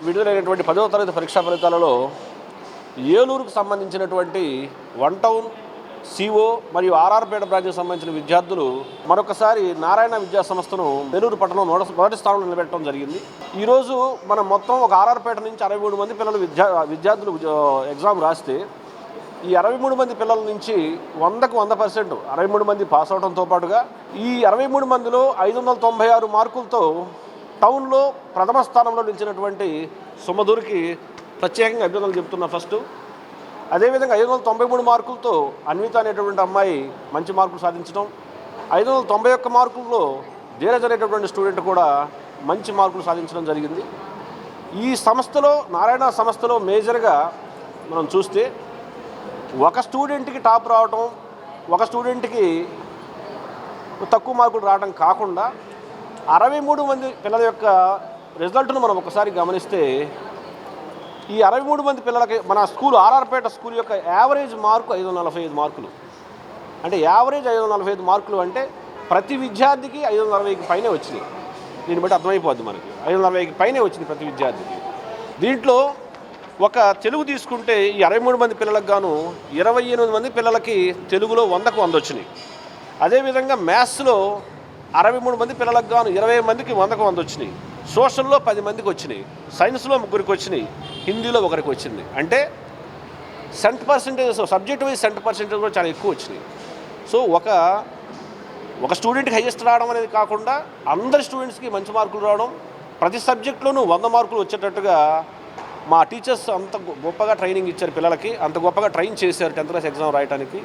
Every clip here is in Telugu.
విడుదలైనటువంటి 10వ తరగతి పరీక్షా ఫలితాలలో ఏలూరుకు సంబంధించినటువంటి వన్ టౌన్ సిఓ మరియు ఆర్ఆర్పేట బ్రాంచ్కి సంబంధించిన విద్యార్థులు మరొకసారి నారాయణ విద్యా సంస్థను ఏలూరు పట్టణం మొదటి స్థానంలో నిలబెట్టడం జరిగింది. ఈరోజు మనం మొత్తం ఒక ఆర్ఆర్పేట నుంచి 63 మంది పిల్లలు విద్యార్థులు ఎగ్జామ్ రాస్తే ఈ 63 మంది పిల్లల నుంచి 100కు 100% 63 మంది పాస్ అవడంతో పాటుగా ఈ 63 మందిలో 596 మార్కులతో టౌన్లో ప్రథమ స్థానంలో నిలిచినటువంటి సుమధుర్కి ప్రత్యేకంగా అభినందనలు చెప్తున్నా. ఫస్ట్ అదేవిధంగా 593 మార్కులతో అన్విత అనేటువంటి అమ్మాయి మంచి మార్కులు సాధించడం, 591 మార్కుల్లో ధీరజ్ అనేటటువంటి స్టూడెంట్ కూడా మంచి మార్కులు సాధించడం జరిగింది. ఈ సంస్థలో నారాయణ సంస్థలో మేజర్గా మనం చూస్తే ఒక స్టూడెంట్కి టాప్ రావటం, ఒక స్టూడెంట్కి తక్కువ మార్కులు రావడం కాకుండా 63 మంది పిల్లల యొక్క రిజల్ట్ను మనం ఒకసారి గమనిస్తే ఈ 63 మంది పిల్లలకి మన స్కూల్ ఆర్ఆర్పేట స్కూల్ యొక్క యావరేజ్ మార్కు 545 మార్కులు. అంటే యావరేజ్ 545 మార్కులు అంటే ప్రతి విద్యార్థికి 540కి పైనే వచ్చినాయి. దీన్ని బట్టి అర్థమైపోద్ది మనకి 540కి పైనే వచ్చింది ప్రతి విద్యార్థికి. దీంట్లో ఒక తెలుగు తీసుకుంటే ఈ 63 మంది పిల్లలకు గాను 28 మంది పిల్లలకి తెలుగులో 100కు 100 వచ్చినాయి. అదేవిధంగా మ్యాథ్స్లో 63 మంది పిల్లలకు గాను 20 మందికి 100కు 100 వచ్చినాయి. సోషల్లో 10 మందికి వచ్చినాయి, సైన్స్లో 3కి వచ్చినాయి, హిందీలో 1కి వచ్చింది. అంటే cent percentage subject wise cent percentage కూడా చాలా ఎక్కువ వచ్చినాయి. సో ఒక స్టూడెంట్కి హైయెస్ట్ రావడం అనేది కాకుండా అందరి స్టూడెంట్స్కి మంచి మార్కులు రావడం, ప్రతి సబ్జెక్టులోనూ 100 మార్కులు వచ్చేటట్టుగా మా టీచర్స్ అంత గొప్పగా ట్రైనింగ్ ఇచ్చారు పిల్లలకి, అంత గొప్పగా ట్రైన్ చేశారు 10th క్లాస్ ఎగ్జామ్ రాయడానికి.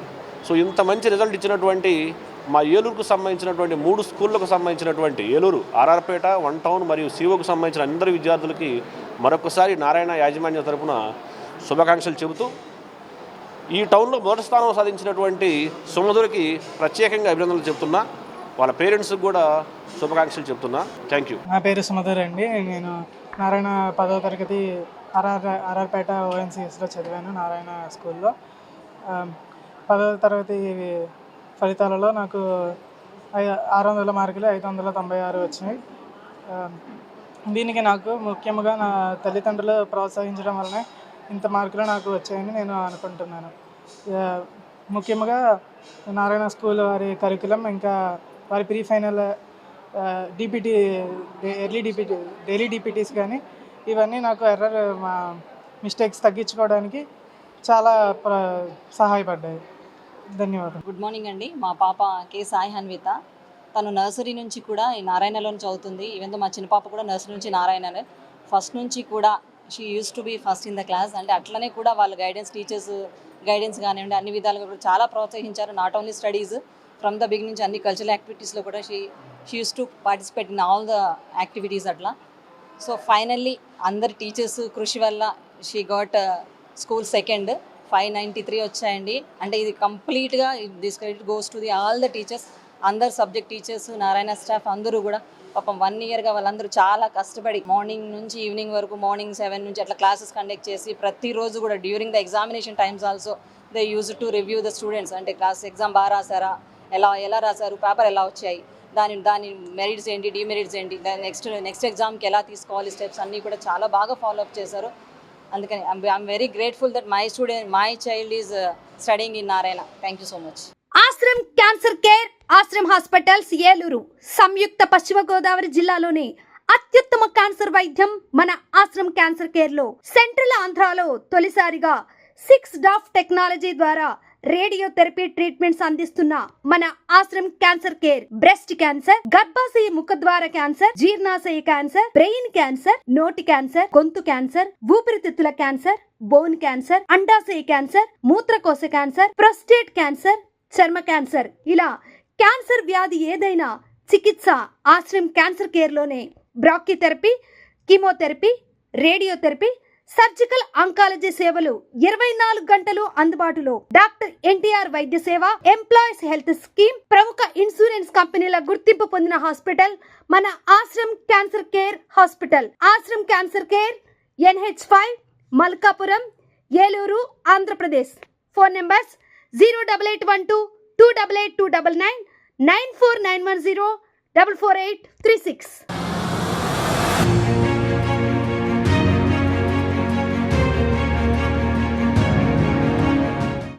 సో ఇంత మంచి రిజల్ట్ ఇచ్చినటువంటి మా ఏలూరుకు సంబంధించినటువంటి 3 స్కూళ్ళకు సంబంధించినటువంటి ఏలూరు, ఆర్ఆర్పేట, వన్ టౌన్ మరియు సిఓకు సంబంధించిన అందరి విద్యార్థులకి మరొకసారి నారాయణ యాజమాన్య తరఫున శుభాకాంక్షలు చెబుతూ ఈ టౌన్లో మొదటి స్థానం సాధించినటువంటి సుమధురికి ప్రత్యేకంగా అభినందనలు చెబుతున్నా. వాళ్ళ పేరెంట్స్కి కూడా శుభాకాంక్షలు చెప్తున్నా. Thank you. నా పేరు సుమధుర్ అండి. నేను నారాయణ 10వ తరగతి ఆర్ఆర్పేట ఓఎన్సిఎస్లో చదివాను. నారాయణ స్కూల్లో 10వ తరగతి ఫలితాలలో నాకు 600 మార్కులు 596 వచ్చినాయి. దీనికి నాకు ముఖ్యంగా నా తల్లిదండ్రులు ప్రోత్సహించడం వలన ఇంత మార్కులు నాకు వచ్చాయని నేను అనుకుంటున్నాను. ముఖ్యంగా నారాయణ స్కూల్ వారి కరికులం, ఇంకా వారి ప్రీ ఫైనల్ డీపీటీ, డైలీ డీపీటీస్ కానీ ఇవన్నీ నాకు మిస్టేక్స్ తగ్గించుకోవడానికి చాలా సహాయపడ్డాయి. ధన్యవాదాలు. గుడ్ మార్నింగ్ అండి. మా పాప కే సాయి హన్విత. తను నర్సరీ నుంచి కూడా ఈ నారాయణలోనే చదువుతుంది. ఈవెన్ మా చిన్న పాప కూడా నర్సరీ నుంచి నారాయణలే. ఫస్ట్ నుంచి కూడా she used to be first in the class. అంటే అట్లనే కూడా వాళ్ళు టీచర్స్ గైడెన్స్ కానివ్వండి, అన్ని విధాలుగా కూడా చాలా ప్రోత్సహించారు. Not only studies, from the beginning నుంచి అన్ని కల్చరల్ యాక్టివిటీస్లో కూడా she used to participate in all the activities అట్లా. సో ఫైనల్లీ అందరి టీచర్స్ కృషి వల్ల షీ గాట్ స్కూల్ సెకండ్. 593 వచ్చాయండి. అంటే ఇది కంప్లీట్గా this credit goes to the all the teachers, అందరు సబ్జెక్ట్ టీచర్స్, నారాయణ స్టాఫ్ అందరూ కూడా పాపం 1 ఇయర్గా వాళ్ళందరూ చాలా కష్టపడి మార్నింగ్ నుంచి ఈవినింగ్ వరకు, మార్నింగ్ 7 నుంచి అట్లా క్లాసెస్ కండక్ట్ చేసి ప్రతిరోజు కూడా during the examination times also they use to review the students. అంటే క్లాస్ ఎగ్జామ్ బాగా రాసారా, ఎలా రాశారు, పేపర్ ఎలా వచ్చాయి, దాని మెరిట్స్ ఏంటి, డిమెరిట్స్ ఏంటి, నెక్స్ట్ ఎగ్జామ్కి ఎలా తీసుకోవాలి, స్టెప్స్ అన్నీ కూడా చాలా బాగా ఫాలోఅప్ చేశారు. అందుకని I'm very grateful that my child is studying in Narayana. Thank you so much. Ashram cancer care, Ashram hospitals, Eluru. సంయుక్త పశ్చిమ గోదావరి జిల్లాలోని అత్యుత్తమ క్యాన్సర్ వైద్యం మన ఆశ్రమ్ క్యాన్సర్ కేర్ లో. సెంట్రల్ ఆంధ్రాలో తొలిసారిగా 6 డాఫ్ టెక్నాలజీ ద్వారా రేడియోథెరపీ ట్రీట్మెంట్స్ అందిస్తున్న మన Ashram cancer care breast cancer, గర్భాశయ ముఖద్వార క్యాన్సర్, జీర్ణాశయ క్యాన్సర్, బ్రెయిన్ క్యాన్సర్, నోటి క్యాన్సర్, గొంతు క్యాన్సర్, ఊపిరితిత్తుల క్యాన్సర్, బోన్ క్యాన్సర్, అండాశయ క్యాన్సర్, మూత్రకోశ క్యాన్సర్, ప్రొస్టేట్ క్యాన్సర్, చర్మ క్యాన్సర్, ఇలా క్యాన్సర్ వ్యాధి ఏదైనా చికిత్స ఆశ్రమ్ క్యాన్సర్ కేర్ లోనే. బ్రాక్కిథెరపీ, కీమోథెరపీ, రేడియోథెరపీ, సర్జికల్ ఆంకాలజీ సేవలు 24 గంటలు అందుబాటులో. డాక్టర్ ఎన్టీఆర్ వైద్య సేవ, ఎంప్లాయీస్ హెల్త్ స్కీమ్, ప్రముఖ ఇన్సూరెన్స్ కంపెనీల గుర్తింపు పొందిన హాస్పిటల్ మన Ashram cancer care hospital. Ashram cancer care, NH5, Malkapuram, Eluru, Andhra Pradesh. Phone numbers 08812 288 299, 94910 44836.